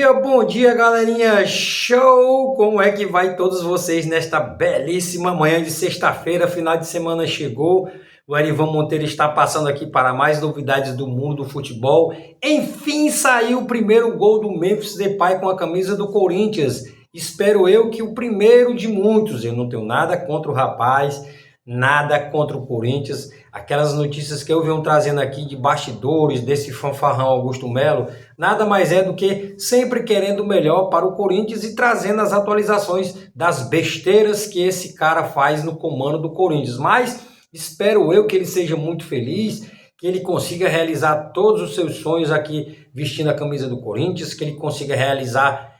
Bom dia, galerinha! Show! Como é que vai todos vocês nesta belíssima manhã de sexta-feira? Final de semana chegou. O Erivan Monteiro está passando aqui para mais novidades do mundo do futebol. Enfim, saiu o primeiro gol do Memphis Depay com a camisa do Corinthians. Espero eu que o primeiro de muitos. Eu não tenho nada contra o rapaz, nada contra o Corinthians. Aquelas notícias que eu venho trazendo aqui de bastidores desse fanfarrão Augusto Melo, nada mais é do que sempre querendo o melhor para o Corinthians e trazendo as atualizações das besteiras que esse cara faz no comando do Corinthians. Mas espero eu que ele seja muito feliz, que ele consiga realizar todos os seus sonhos aqui vestindo a camisa do Corinthians, que ele consiga realizar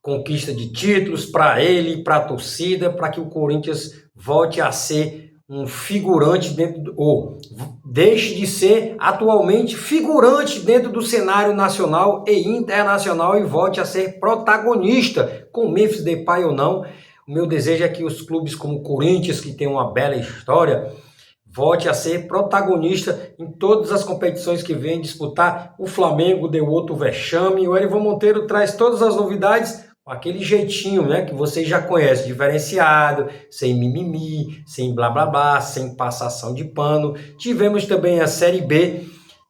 conquista de títulos para ele, para a torcida, para que o Corinthians volte a ser um figurante ou deixe de ser atualmente figurante dentro do cenário nacional e internacional e volte a ser protagonista, com Memphis Depay ou não. O meu desejo é que os clubes como o Corinthians, que tem uma bela história, volte a ser protagonista em todas as competições que vem disputar. O Flamengo deu outro vexame, o Erivan Monteiro traz todas as novidades, aquele jeitinho, né, que vocês já conhecem, diferenciado, sem mimimi, sem blá blá blá, sem passação de pano. Tivemos também a Série B,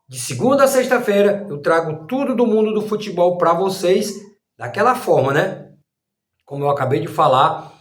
de segunda a sexta-feira, eu trago tudo do mundo do futebol para vocês, daquela forma, né, como eu acabei de falar,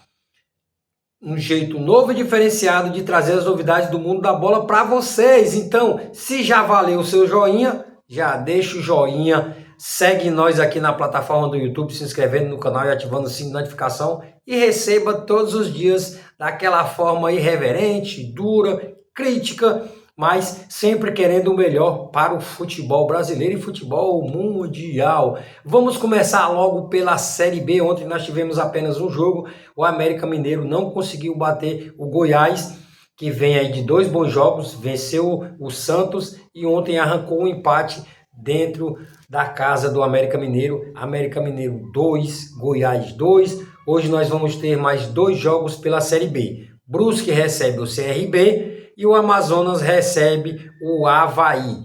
um jeito novo e diferenciado de trazer as novidades do mundo da bola para vocês. Então, se já valeu o seu joinha, já deixa o joinha, segue nós aqui na plataforma do YouTube, se inscrevendo no canal e ativando o sininho de notificação e receba todos os dias daquela forma irreverente, dura, crítica, mas sempre querendo o melhor para o futebol brasileiro e futebol mundial. Vamos começar logo pela Série B. Ontem nós tivemos apenas um jogo. O América Mineiro não conseguiu bater o Goiás, que vem aí de 2 bons jogos, venceu o Santos e ontem arrancou um empate dentro da casa do América Mineiro. América Mineiro 2, Goiás 2. Hoje nós vamos ter mais 2 jogos pela Série B. Brusque recebe o CRB e o Amazonas recebe o Avaí.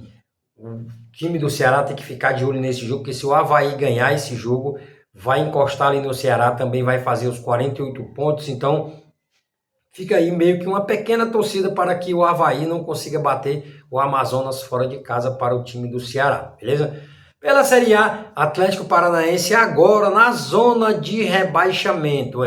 O time do Ceará tem que ficar de olho nesse jogo, porque se o Avaí ganhar esse jogo, vai encostar ali no Ceará, também vai fazer os 48 pontos. Então, fica aí meio que uma pequena torcida para que o Avaí não consiga bater o Amazonas fora de casa para o time do Ceará, beleza? Pela Série A, Atlético Paranaense agora na zona de rebaixamento,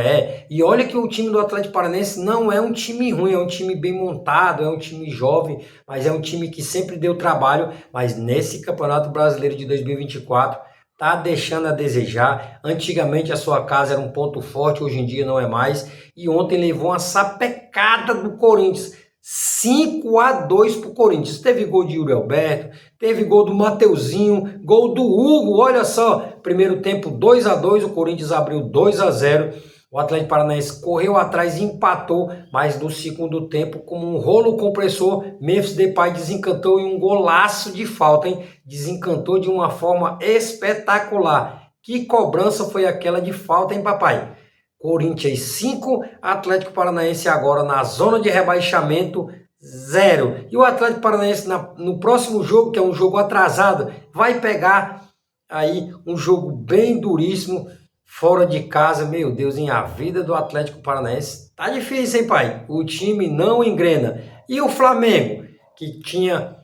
e olha que o time do Atlético Paranaense não é um time ruim, é um time bem montado, é um time jovem, mas é um time que sempre deu trabalho, mas nesse Campeonato Brasileiro de 2024 tá deixando a desejar. Antigamente a sua casa era um ponto forte, hoje em dia não é mais, e ontem levou uma sapecada do Corinthians, 5-2 para o Corinthians. Teve gol de Yuri Alberto, teve gol do Mateuzinho, gol do Hugo, olha só, primeiro tempo 2-2, o Corinthians abriu 2-0, o Atlético Paranaense correu atrás e empatou, mas no segundo tempo, como um rolo compressor, Memphis Depay desencantou em um golaço de falta, hein? Desencantou de uma forma espetacular. Que cobrança foi aquela de falta, hein, papai? Corinthians 5, Atlético Paranaense agora na zona de rebaixamento 0. E o Atlético Paranaense no próximo jogo, que é um jogo atrasado, vai pegar aí um jogo bem duríssimo fora de casa. Meu Deus, a vida do Atlético Paranaense tá difícil, hein, pai? O time não engrena. E o Flamengo, que tinha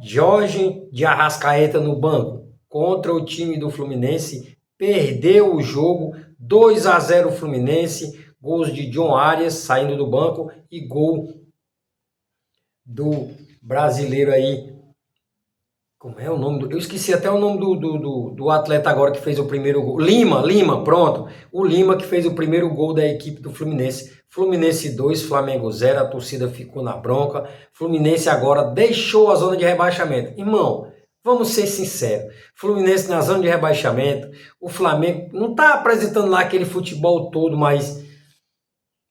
Jorge de Arrascaeta no banco contra o time do Fluminense, perdeu o jogo, 2-0 Fluminense, gols de John Arias saindo do banco e gol do brasileiro aí, como é o nome? Eu esqueci até o nome do atleta agora que fez o primeiro gol. Lima, pronto. O Lima que fez o primeiro gol da equipe do Fluminense. Fluminense 2, Flamengo 0, a torcida ficou na bronca. Fluminense agora deixou a zona de rebaixamento. Irmão, vamos ser sinceros, Fluminense na zona de rebaixamento, o Flamengo não está apresentando lá aquele futebol todo, mas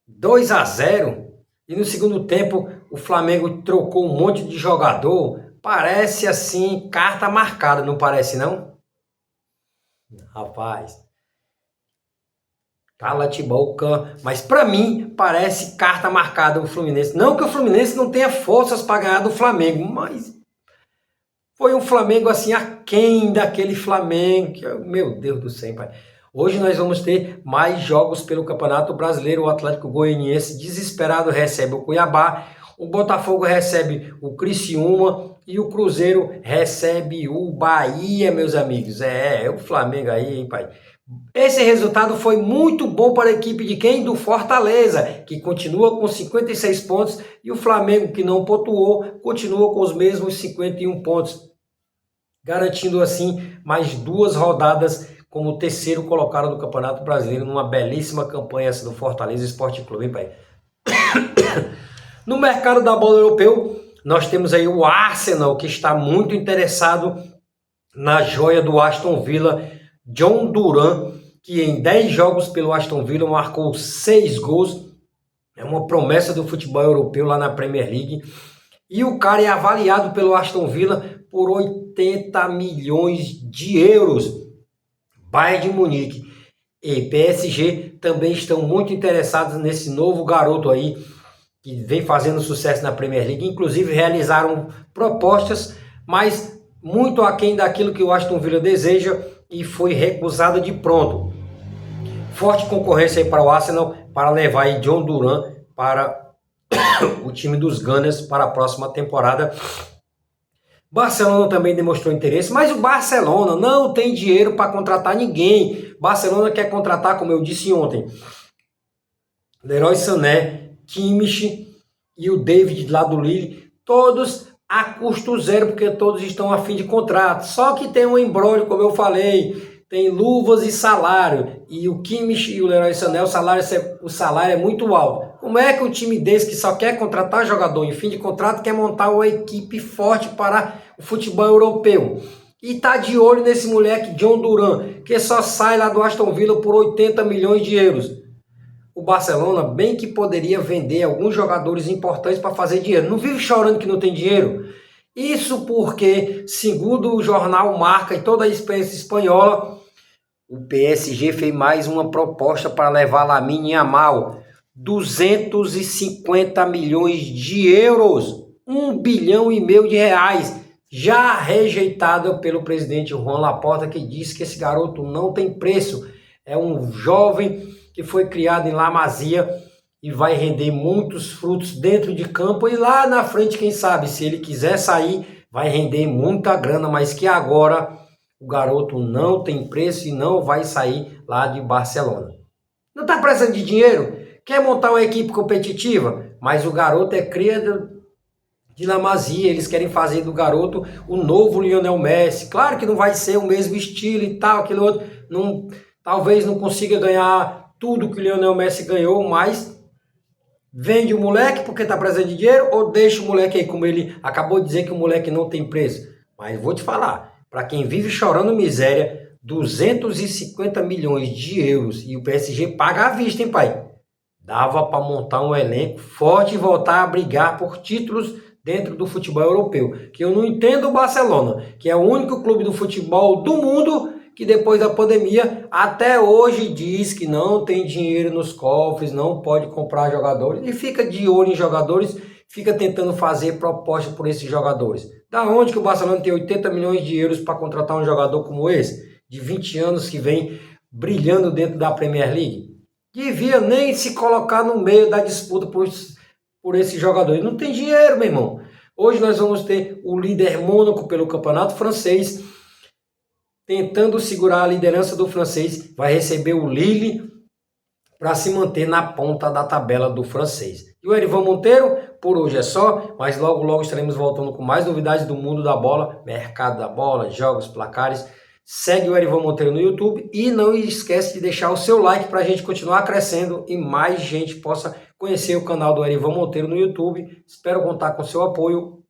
2-0, e no segundo tempo o Flamengo trocou um monte de jogador, parece assim, carta marcada, não parece não? Rapaz, cala-te boca, mas para mim parece carta marcada o Fluminense, não que o Fluminense não tenha forças para ganhar do Flamengo, mas Foi um Flamengo assim, aquém daquele Flamengo, meu Deus do céu, pai. Hoje nós vamos ter mais jogos pelo Campeonato Brasileiro. O Atlético Goianiense, desesperado, recebe o Cuiabá. O Botafogo recebe o Criciúma e o Cruzeiro recebe o Bahia, meus amigos. É o Flamengo aí, hein, pai. Esse resultado foi muito bom para a equipe de quem? Do Fortaleza, que continua com 56 pontos, e o Flamengo, que não pontuou, continua com os mesmos 51 pontos, garantindo assim mais 2 rodadas como terceiro colocado do Campeonato Brasileiro, numa belíssima campanha essa do Fortaleza Esporte Clube, hein, pai? No mercado da bola europeu, nós temos aí o Arsenal, que está muito interessado na joia do Aston Villa, John Duran, que em 10 jogos pelo Aston Villa marcou 6 gols. É uma promessa do futebol europeu lá na Premier League. E o cara é avaliado pelo Aston Villa por 80 milhões de euros. Bayern de Munique e PSG também estão muito interessados nesse novo garoto aí, que vem fazendo sucesso na Premier League. Inclusive realizaram propostas, mas muito aquém daquilo que o Aston Villa deseja, e foi recusado de pronto. Forte concorrência aí para o Arsenal para levar aí John Duran para o time dos Gunners para a próxima temporada. Barcelona também demonstrou interesse, mas o Barcelona não tem dinheiro para contratar ninguém. Barcelona quer contratar, como eu disse ontem, Leroy Sané, Kimmich e o David lá do Lille, todos a custo zero, porque todos estão a fim de contrato. Só que tem um embrólio, como eu falei, tem luvas e salário, e o Kimmich e o Leroy Sané, o salário é muito alto. Como é que um time desse, que só quer contratar jogador em fim de contrato, quer montar uma equipe forte para o futebol europeu? E tá de olho nesse moleque John Duran, que só sai lá do Aston Villa por 80 milhões de euros. O Barcelona bem que poderia vender alguns jogadores importantes para fazer dinheiro. Não vive chorando que não tem dinheiro? Isso porque, segundo o jornal Marca e toda a imprensa espanhola, o PSG fez mais uma proposta para levar Lamine Yamal. 250 milhões de euros. 1,5 bilhão de reais. Já rejeitado pelo presidente Joan Laporta, que disse que esse garoto não tem preço. É um jovem que foi criado em La Masia e vai render muitos frutos dentro de campo, e lá na frente, quem sabe, se ele quiser sair, vai render muita grana, mas que agora o garoto não tem preço e não vai sair lá de Barcelona. Não está precisando de dinheiro? Quer montar uma equipe competitiva? Mas o garoto é cria de La Masia, eles querem fazer do garoto o novo Lionel Messi. Claro que não vai ser o mesmo estilo e tal, aquele outro, não, talvez não consiga ganhar tudo que o Lionel Messi ganhou, mas vende o moleque porque está precisando de dinheiro, ou deixa o moleque aí, como ele acabou de dizer que o moleque não tem preço. Mas vou te falar, para quem vive chorando miséria, 250 milhões de euros, e o PSG paga à vista, hein, pai? Dava para montar um elenco forte e voltar a brigar por títulos dentro do futebol europeu. Que eu não entendo o Barcelona, que é o único clube do futebol do mundo que depois da pandemia até hoje diz que não tem dinheiro nos cofres, não pode comprar jogadores, e fica de olho em jogadores, fica tentando fazer proposta por esses jogadores. Da onde que o Barcelona tem 80 milhões de euros para contratar um jogador como esse, de 20 anos, que vem brilhando dentro da Premier League? Devia nem se colocar no meio da disputa por esses jogadores. Não tem dinheiro, meu irmão. Hoje nós vamos ter o líder Mônaco pelo campeonato francês, tentando segurar a liderança do francês, vai receber o Lille para se manter na ponta da tabela do francês. E o Erivan Monteiro, por hoje é só, mas logo logo estaremos voltando com mais novidades do mundo da bola, mercado da bola, jogos, placares. Segue o Erivan Monteiro no YouTube e não esquece de deixar o seu like para a gente continuar crescendo e mais gente possa conhecer o canal do Erivan Monteiro no YouTube. Espero contar com seu apoio.